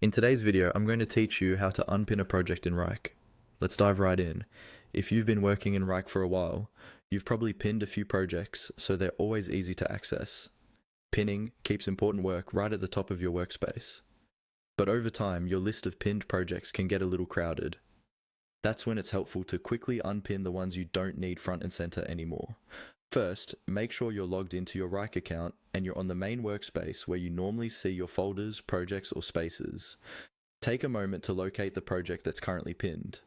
In today's video, I'm going to teach you how to unpin a project in Wrike. Let's dive right in. If you've been working in Wrike for a while, you've probably pinned a few projects, so they're always easy to access. Pinning keeps important work right at the top of your workspace. But over time, your list of pinned projects can get a little crowded. That's when it's helpful to quickly unpin the ones you don't need front and center anymore. First, make sure you're logged into your Wrike account and you're on the main workspace where you normally see your folders, projects, or spaces. Take a moment to locate the project that's currently pinned.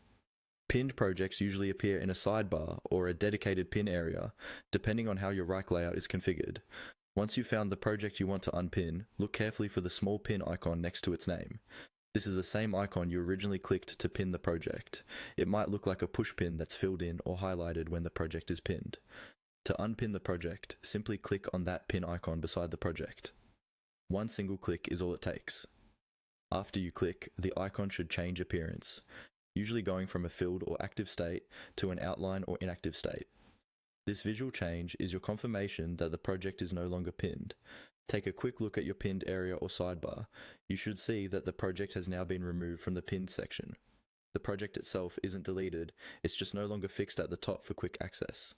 Pinned projects usually appear in a sidebar or a dedicated pin area, depending on how your Wrike layout is configured. Once you've found the project you want to unpin, look carefully for the small pin icon next to its name. This is the same icon you originally clicked to pin the project. It might look like a push pin that's filled in or highlighted when the project is pinned. To unpin the project, simply click on that pin icon beside the project. One single click is all it takes. After you click, the icon should change appearance, usually going from a filled or active state to an outline or inactive state. This visual change is your confirmation that the project is no longer pinned. Take a quick look at your pinned area or sidebar. You should see that the project has now been removed from the pinned section. The project itself isn't deleted, it's just no longer fixed at the top for quick access.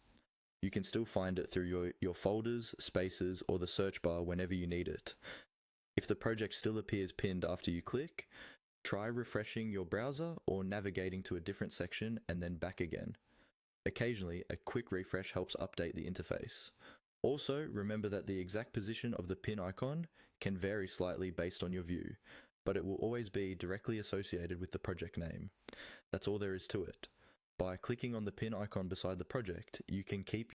You can still find it through your folders, spaces, or the search bar whenever you need it. If the project still appears pinned after you click, try refreshing your browser or navigating to a different section and then back again. Occasionally, a quick refresh helps update the interface. Also, remember that the exact position of the pin icon can vary slightly based on your view, but it will always be directly associated with the project name. That's all there is to it. By clicking on the pin icon beside the project, you can keep